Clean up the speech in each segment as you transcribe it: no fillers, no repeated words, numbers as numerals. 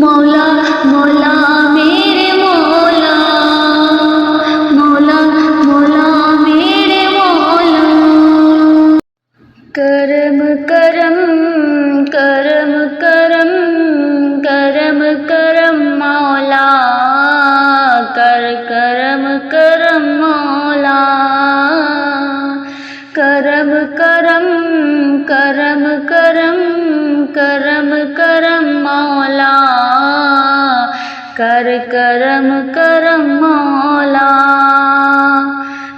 مولا مولا میرے مولا، مولا مولا میرے مولا، کرم کرم کرم کرم کرم کرم مولا، کرم کرم مولا، کرم کرم کرم کرم کرم کرم مولا، کرم کرم مولا،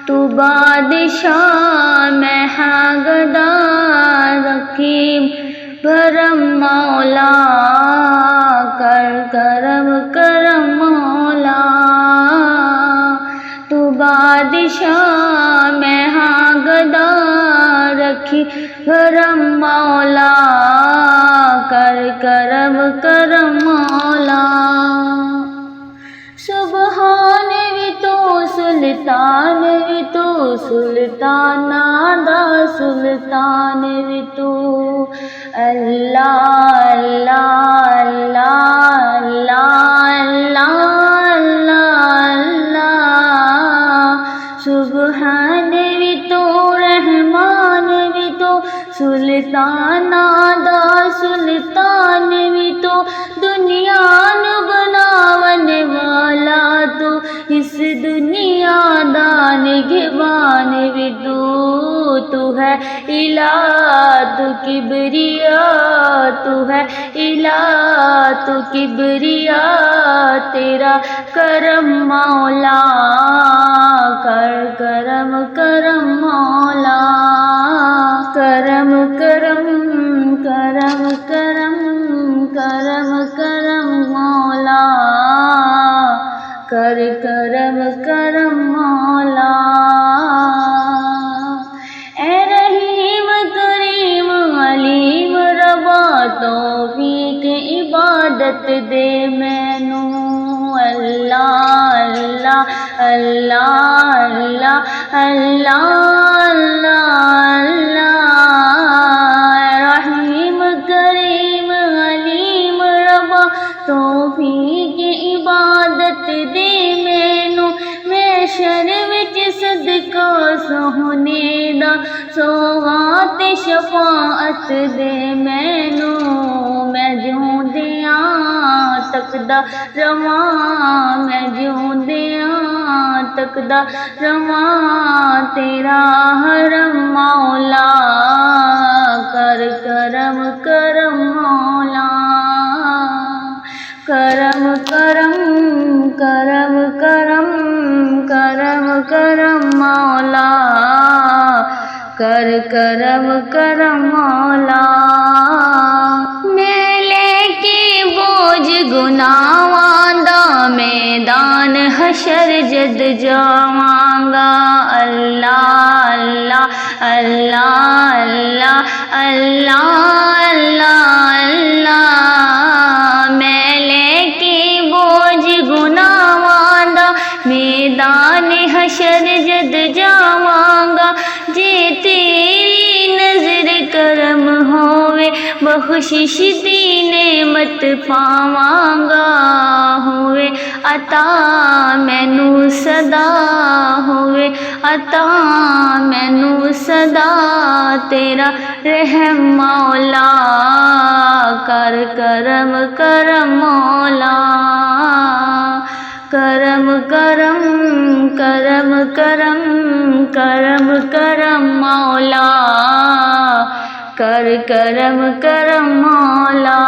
تو بادشاہ میں ہاں گدا رقیب بھرم مولا، کرم کرم مولا، تو بادشاہ میں ہاں گدا رکھی بھرم مولا، کرم کرم مولا، سبحان بھی تو سلطان بھی تو سلطان نادا سلطان بھی تو، اللہ اللہ اللہ اللہ اللہ اللہ، سبحان بھی تو رحمان بھی تو سلطان نادا سلطان بھی تو، دنیا نو بناون والا تو، اس دنیا دا نگہبان بھی تو ہے الہ تو کبریا، تو ہے الہ تو کبریا، تیرا کرم مولا، کرم کرم مولا، کرم کرم کرم کرم کرم کرم مولا، کرم کرم مولا، اے رحیم کریم علیم ربا توفیق عبادت دے مینو، اللہ اللہ اللہ اللہ اللہ اللہ، رحیم کریم علیم ربا توفیق عبادت دے مینو، میں شرم وچ صدقہ سوہنے دا سوغات شفاعت دے مینو، میں جیوندیاں تکدا رواں، میں جیوندیاں تکدا رواں تیرا حرم مولا، کرم کرم مولا، کرم کرم کرم کرم کرم کرم مولا، کرم کرم مولا، میں لے کے بوجھ گناہاں دا میدان حشر جد جاواں گا، اللہ اللہ اللہ اللہ اللہ اللہ اللہ، میں لے کے بوجھ گناہاں دا میدان حشر جد جاواں گا، جے تیری نظر کرم ہووے بخشش دی نعمت پاواں گا، ہووے عطا مینوں صدا، ہووے عطا مینوں صدا، تیرا رحم مولا، کرم کرم مولا، کرم کرم کرم کرم کرم کرم مولا، کرم کرم مولا،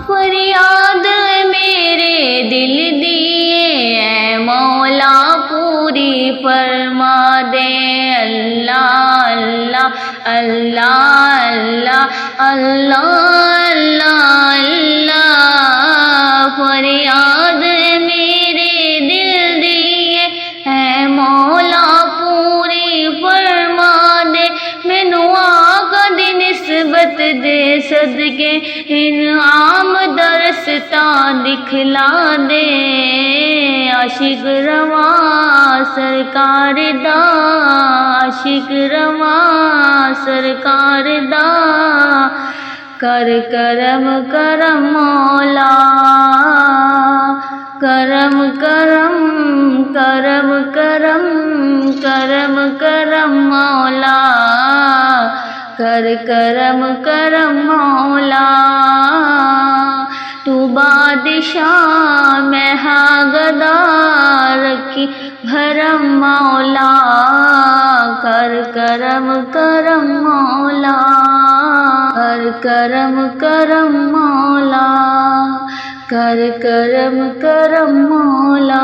فریاد میرے دل دیے اے مولا پوری فرما دے، اللہ اللہ اللہ اللہ اللہ اللہ اللہ، فریاد میرے دل دیے اے مولا پوری فرما دے، مینوں آقا دی نسبت دے صدقے انعام درستا دکھلا دے، عاشق رواں سرکار دا، عاشق رواں سرکار دا، کر کرم کرم مولا، کرم کرم کرم کرم کرم کرم مولا، کر کرم کرم مولا، تو بادشاہ میں ہاں گدار کی بھرم مولا، کر کرم کرم مولا، کر کرم کرم مولا، کر کرم کرم مولا۔